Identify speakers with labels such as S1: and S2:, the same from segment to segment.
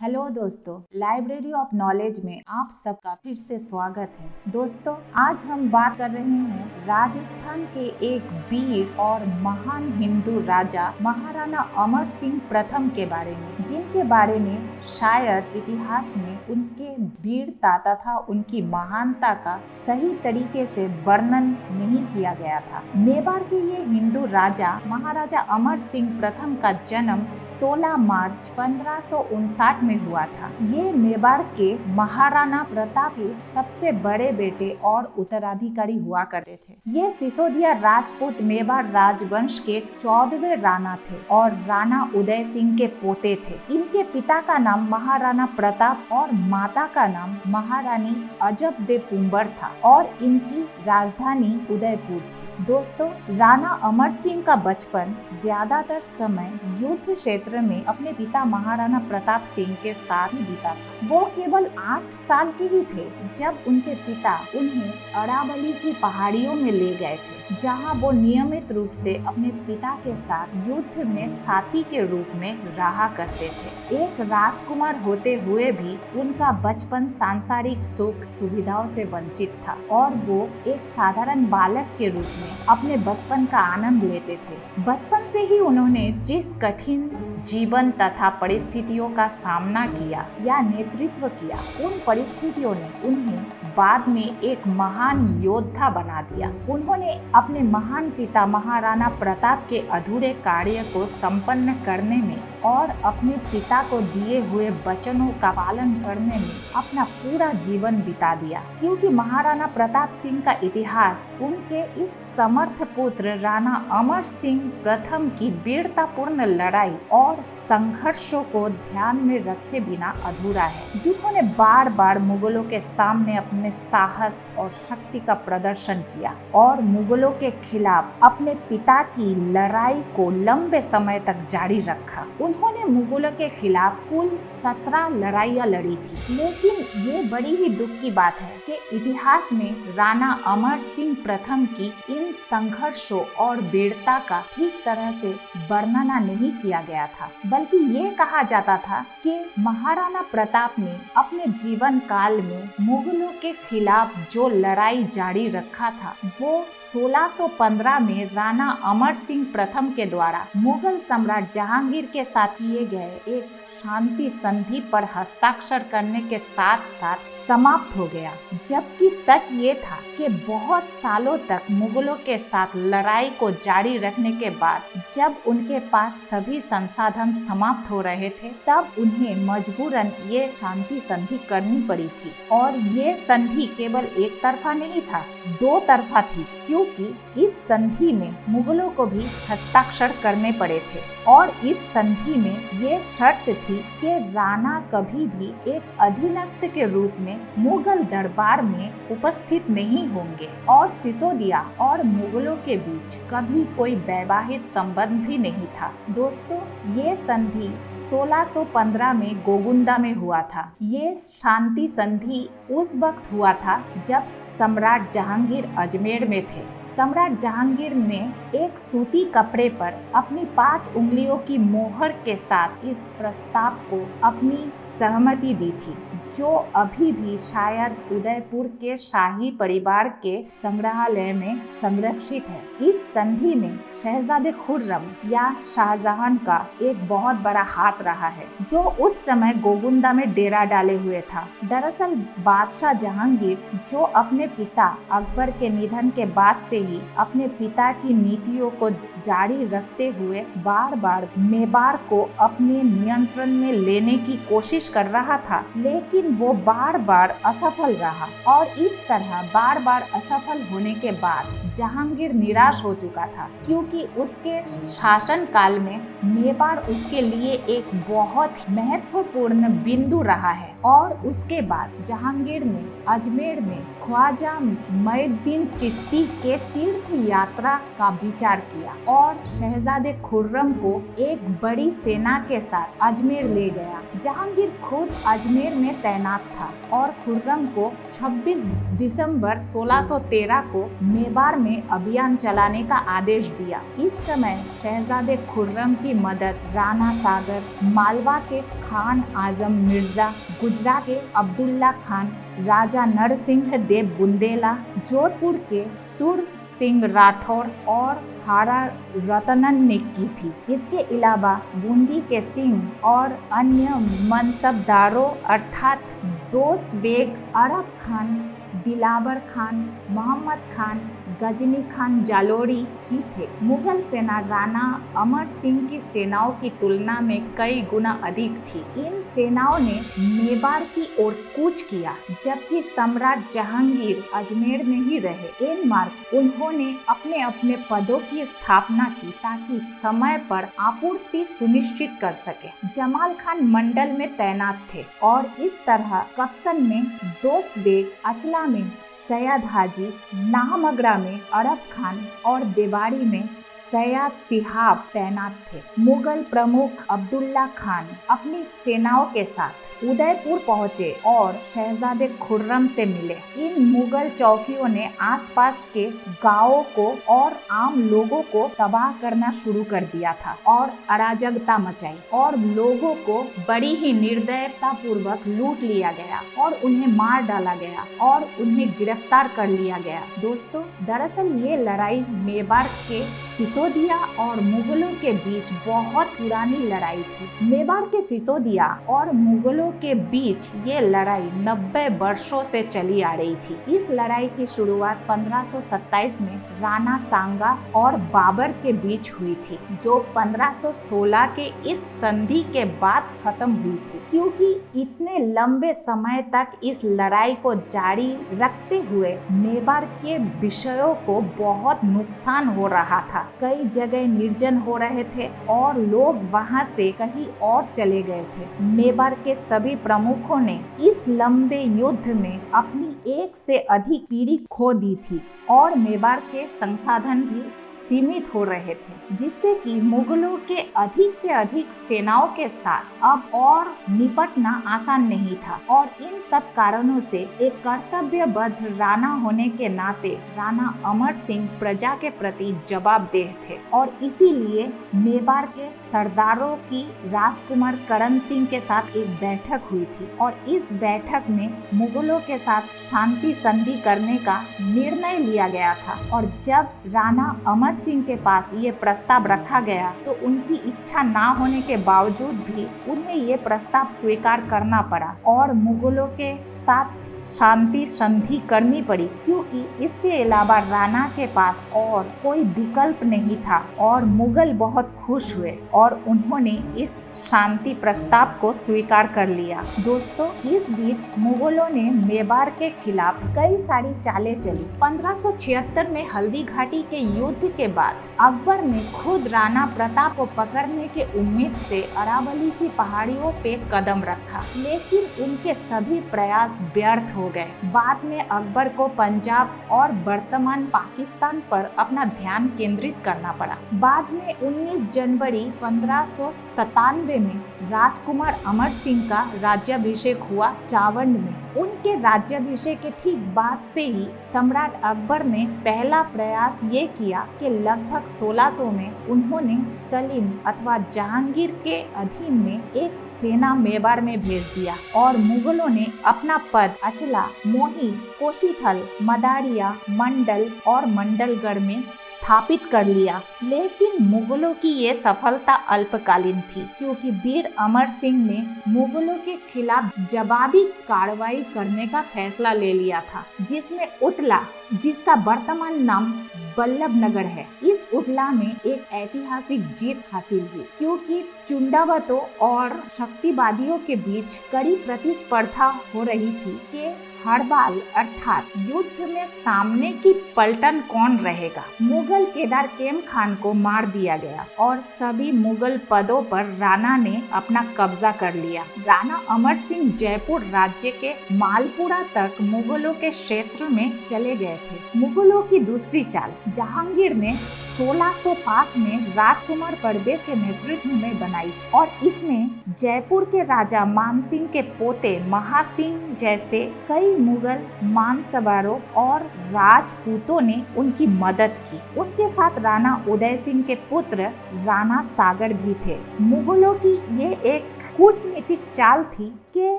S1: Hello दोस्तों, library of knowledge में आप सबका फिर से स्वागत है। दोस्तों, आज हम बात कर रहे हैं राजस्थान के एक वीर और महान हिंदू राजा महाराणा अमर सिंह प्रथम के बारे में, जिनके बारे में शायद इतिहास में उनके वीरता तथा उनकी महानता का सही तरीके से वर्णन नहीं किया गया था। मेवाड़ के ये हिंदू राजा महाराजा अमर सिंह प्रथम का जन्म 16 मार्च 1559 में हुआ था। ये मेवाड़ के महाराणा प्रताप के सबसे बड़े बेटे और उत्तराधिकारी हुआ करते थे। ये सिसोदिया राजपूत मेवाड़ राजवंश के 14वें राणा थे और राणा उदय सिंह के पोते थे। इनके पिता का नाम महाराणा प्रताप और माता का नाम महारानी अजब दे पुंबर था और इनकी राजधानी उदयपुर थी। दोस्तों, राणा अमर सिंह का बचपन ज्यादातर समय युद्ध क्षेत्र में अपने पिता महाराणा प्रताप सिंह के साथ ही बीता था। वो केवल 8 साल के ही थे जब उनके पिता उन्हें अरावली की पहाड़ियों में ले गए थे, जहां वो नियमित रूप से अपने पिता के साथ युद्ध में साथी के रूप में रहा करते थे। एक राजकुमार होते हुए भी उनका बचपन सांसारिक सुख सुविधाओं से वंचित था और वो एक साधारण बालक के रूप में अपने बचपन का आनंद लेते थे। बचपन से ही उन्होंने जिस कठिन जीवन तथा परिस्थितियों का सामना किया या नेतृत्व किया, उन परिस्थितियों ने उन्हें बाद में एक महान योद्धा बना दिया। उन्होंने अपने महान पिता महाराणा प्रताप के अधूरे कार्य को संपन्न करने में और अपने पिता को दिए हुए वचनों का पालन करने में अपना पूरा जीवन बिता दिया, क्योंकि महाराणा प्रताप सिंह का इतिहास उनके इस समर्थ पुत्र राणा अमर सिंह प्रथम की वीरतापूर्ण लड़ाई और संघर्षों को ध्यान में रखे बिना अधूरा है, जिन्होंने बार बार मुगलों के सामने अपने साहस और शक्ति का प्रदर्शन किया और मुगलों के खिलाफ अपने पिता की लड़ाई को लंबे समय तक जारी रखा। उन्होंने मुगलों के खिलाफ कुल 17 लड़ाइयाँ लड़ी थी, लेकिन ये बड़ी ही दुख की बात है कि इतिहास में राणा अमर सिंह प्रथम की इन संघर्षों और वीरता का ठीक तरह से वर्णना नहीं किया गया था, बल्कि ये कहा जाता था कि महाराणा प्रताप ने अपने जीवन काल में मुगलों के खिलाफ जो लड़ाई जारी रखा था, वो 1615 में राणा अमर सिंह प्रथम के द्वारा मुगल सम्राट जहांगीर के साथ किए गए एक शांति संधि पर हस्ताक्षर करने के साथ साथ समाप्त हो गया। जबकि सच ये था कि बहुत सालों तक मुगलों के साथ लड़ाई को जारी रखने के बाद जब उनके पास सभी संसाधन समाप्त हो रहे थे, तब उन्हें मजबूरन ये शांति संधि करनी पड़ी थी। और ये संधि केवल एक तरफा नहीं था, 2 तरफा थी, क्योंकि इस संधि में मुगलों को भी हस्ताक्षर करने पड़े थे और इस संधि में ये शर्त थी कि राणा कभी भी एक अधीनस्थ के रूप में मुगल दरबार में उपस्थित नहीं होंगे और सिसोदिया और मुगलों के बीच कभी कोई वैवाहिक संबंध भी नहीं था। दोस्तों, ये संधि 1615 में गोगुंदा में हुआ था। ये शांति संधि उस वक्त हुआ था जब सम्राट जहांगीर अजमेर में थे। सम्राट जहांगीर ने एक सूती कपड़े पर अपनी 5 उंगलियों की मोहर के साथ इस प्रस्ताव को अपनी सहमति दी थी, जो अभी भी शायद उदयपुर के शाही परिवार के संग्रहालय में संरक्षित है। इस संधि में शहजादे खुर्रम या शाहजहां का एक बहुत बड़ा हाथ रहा है, जो उस समय गोगुंदा में डेरा डाले हुए था। दरअसल बादशाह जहांगीर, जो अपने पिता अकबर के निधन के बाद से ही अपने पिता की नीतियों को जारी रखते हुए बार बार मेवाड़ को अपने नियंत्रण में लेने की कोशिश कर रहा था, लेकिन वो बार बार असफल रहा और इस तरह बार बार असफल होने के बाद जहांगीर निराश हो चुका था, क्योंकि उसके शासन काल में मेवाड़ उसके लिए एक बहुत महत्वपूर्ण बिंदु रहा है। और उसके बाद जहांगीर ने अजमेर में ख्वाजा मुइनुद्दीन चिश्ती के तीर्थ यात्रा का विचार किया और शहजादे खुर्रम को एक बड़ी सेना के साथ अजमेर अजमेर ले गया। जहांगीर खुद अजमेर में तैनात था और खुर्रम को 26 दिसंबर 1613 को मेवाड़ में अभियान चलाने का आदेश दिया। इस समय शहजादे खुर्रम की मदद राणा सागर, मालवा के खान आजम मिर्जा, गुजरात के अब्दुल्ला खान, राजा नरसिंह देव बुंदेला, जोधपुर के सुर सिंह राठौर और हारा रतनन ने की थी। इसके अलावा बूंदी के सिंह और अन्य मनसबदारों अर्थात दोस्त बेग, अरब खान, दिलावर खान, मोहम्मद खान, गजनी खान जालोरी ही थे। मुगल सेना राणा अमर सिंह की सेनाओं की तुलना में कई गुना अधिक थी। इन सेनाओं ने मेवाड़ की ओर कूच किया, जबकि सम्राट जहांगीर अजमेर में ही रहे। इन मार्ग उन्होंने अपने अपने पदों की स्थापना की ताकि समय पर आपूर्ति सुनिश्चित कर सके। जमाल खान मंडल में तैनात थे और इस तरह कप्सन में दोस्त बेग, अचला में सैयद हाजी, नाहमगरा में अरब खान और देवाड़ी में सैयद सिहाब तैनात थे। मुगल प्रमुख अब्दुल्ला खान अपनी सेनाओं के साथ उदयपुर पहुंचे और शहजादे खुर्रम से मिले। इन मुगल चौकियों ने आसपास के गांवों को और आम लोगों को तबाह करना शुरू कर दिया था और अराजकता मचाई और लोगों को बड़ी ही निर्दयता पूर्वक लूट लिया गया और उन्हें मार डाला गया और उन्हें गिरफ्तार कर लिया गया। दोस्तों, दरअसल ये लड़ाई मेवाड़ के सिसोदिया और मुगलों के बीच बहुत पुरानी लड़ाई थी। मेवाड़ के सिसोदिया और मुगलों के बीच ये लड़ाई 90 वर्षों से चली आ रही थी। इस लड़ाई की शुरुआत 1527 में राणा सांगा और बाबर के बीच हुई थी, जो 1516 के इस संधि के बाद खत्म हुई थी। क्योंकि इतने लंबे समय तक इस लड़ाई को जारी रखते हुए मेवाड़ के विषयों को बहुत नुकसान हो रहा था। कई जगह निर्जन हो रहे थे और लोग वहां से कहीं और चले गए थे। मेवाड़ के सभी प्रमुखों ने इस लंबे युद्ध में अपनी एक से अधिक पीढ़ी खो दी थी और मेवाड़ के संसाधन भी सीमित हो रहे थे, जिससे कि मुगलों के अधिक से अधिक सेनाओं के साथ अब और निपटना आसान नहीं था। और इन सब कारणों से एक कर्तव्यबद्ध राणा होने के नाते राणा अमर सिंह प्रजा के प्रति जवाबदेह थे और इसीलिए मेवाड़ के सरदारों की राजकुमार करण सिंह के साथ एक बैठक हुई थी और इस बैठक में मुगलों के साथ शांति संधि करने का निर्णय लिया गया था। और जब राणा अमर सिंह के पास ये प्रस्ताव रखा गया तो उनकी इच्छा ना होने के बावजूद भी उन्हें ये प्रस्ताव स्वीकार करना पड़ा और मुगलों के साथ शांति संधि करनी पड़ी, क्योंकि इसके अलावा राणा के पास और कोई विकल्प नहीं था। और मुगल बहुत खुश हुए और उन्होंने इस शांति प्रस्ताव को स्वीकार कर लिया। दोस्तों, इस बीच मुगलों ने मेवाड़ के खिलाफ कई सारी चालें चली। 1576 में हल्दी घाटी के युद्ध के बाद अकबर ने खुद राणा प्रताप को पकड़ने के उम्मीद से अरावली की पहाड़ियों पे कदम रखा, लेकिन उनके सभी प्रयास व्यर्थ हो गए। बाद में अकबर को पंजाब और वर्तमान पाकिस्तान पर अपना ध्यान केंद्रित करना पड़ा। बाद में 19 जनवरी 1597 में राजकुमार अमर सिंह का राज्याभिषेक हुआ चावंड में। उनके राज्याभिषेक के ठीक बाद से ही सम्राट अकबर ने पहला प्रयास ये किया कि लगभग 1600 में उन्होंने सलीम अथवा जहांगीर के अधीन में एक सेना मेवाड़ में भेज दिया और मुगलों ने अपना पद अचला, मोही, कोशीथल, मदारिया, मंडल और मंडलगढ़ में स्थापित कर लिया। लेकिन मुगलों की ये सफलता अल्पकालीन थी, क्योंकि वीर अमर सिंह ने मुगलों के खिलाफ जवाबी कार्रवाई करने का फैसला ले लिया था, जिसमें उटला, जिसका वर्तमान नाम बल्लभनगर है, इस उटला में एक ऐतिहासिक जीत हासिल हुई, क्योंकि चुंडावतों और शक्तिवादियों के बीच कड़ी प्रतिस्पर्धा हो रही थी कि हड़बाल अर्थात युद्ध में सामने की पलटन कौन रहेगा। मुगल केदार केम खान को मार दिया गया और सभी मुगल पदों पर राणा ने अपना कब्जा कर लिया। राणा अमर सिंह जयपुर राज्य के मालपुरा तक मुगलों के क्षेत्र में चले गए थे। मुगलों की दूसरी चाल जहांगीर ने 1605 में राजकुमार परवेज के नेतृत्व में बनाई और इसमें जयपुर के राजा मानसिंह के पोते महासिंह जैसे कई मुगल मानसवारों और राजपूतों ने उनकी मदद की। उनके साथ राणा उदय सिंह के पुत्र राणा सागर भी थे। मुगलों की ये एक कूटनीतिक चाल थी कि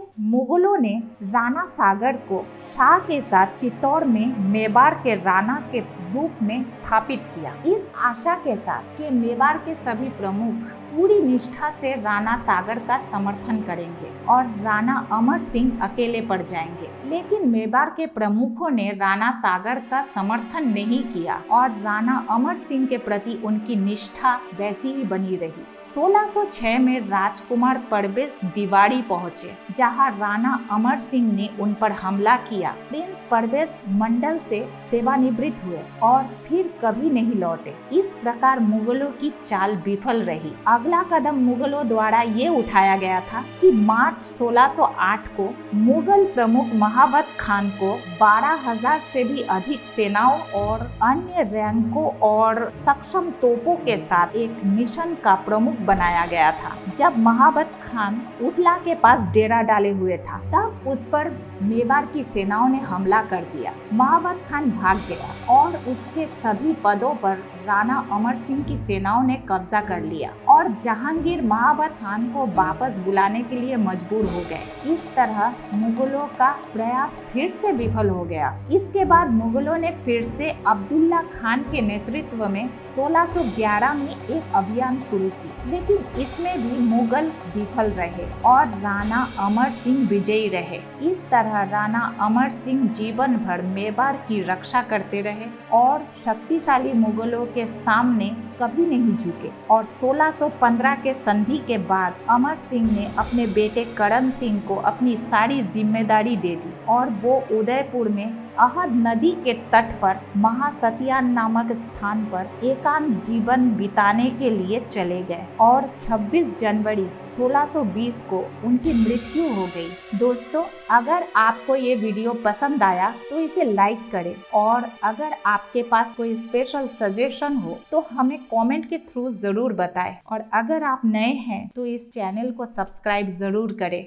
S1: मुगलों ने राणा सागर को शाह के साथ चित्तौड़ में मेवाड़ के राणा के रूप में स्थापित किया, इस आशा के साथ कि मेवाड़ के सभी प्रमुख पूरी निष्ठा से राणा सागर का समर्थन करेंगे और राणा अमर सिंह अकेले पड़ जाएंगे। लेकिन मेवाड़ के प्रमुखों ने राणा सागर का समर्थन नहीं किया और राणा अमर सिंह के प्रति उनकी निष्ठा वैसी ही बनी रही। 1606 में राजकुमार परवेज दिवाड़ी पहुंचे, जहां राणा अमर सिंह ने उन पर हमला किया। प्रिंस परवेज मंडल से सेवानिवृत्त हुए और फिर कभी नहीं लौटे। इस प्रकार मुगलों की चाल विफल रही। अगला कदम मुगलों द्वारा ये उठाया गया था कि मार्च 1608 को मुगल प्रमुख महाबत खान को 12,000 से भी अधिक सेनाओं और अन्य रैंकों और सक्षम तोपों के साथ एक मिशन का प्रमुख बनाया गया था। जब महाबत खान उतला के पास डेरा डाले हुए था, तब उस पर मेवाड़ की सेनाओं ने हमला कर दिया। महाबत खान भाग गया और उसके सभी पदों पर राणा अमर सिंह की सेनाओं ने कब्जा कर लिया और जहांगीर महाबत खान को वापस बुलाने के लिए मजबूर हो गए। इस तरह मुगलों का प्रयास फिर से विफल हो गया। इसके बाद मुगलों ने फिर से अब्दुल्ला खान के नेतृत्व में 1611 में एक अभियान शुरू की, लेकिन इसमें भी मुगल विफल रहे और राणा अमर सिंह विजयी रहे। इस तरह राणा अमर सिंह जीवन भर मेवाड़ की रक्षा करते रहे और शक्तिशाली मुगलों के सामने कभी नहीं झुके और 1615 के संधि के बाद अमर सिंह ने अपने बेटे करण सिंह को अपनी सारी जिम्मेदारी दे दी और वो उदयपुर में अहद नदी के तट पर महासतियान नामक स्थान पर एकांत जीवन बिताने के लिए चले गए और 26 जनवरी 1620 को उनकी मृत्यु हो गई। दोस्तों, अगर आपको ये वीडियो पसंद आया तो इसे लाइक करें और अगर आपके पास कोई स्पेशल सजेशन हो तो हमें कमेंट के थ्रू जरूर बताएं और अगर आप नए हैं तो इस चैनल को सब्सक्राइब जरूर करें।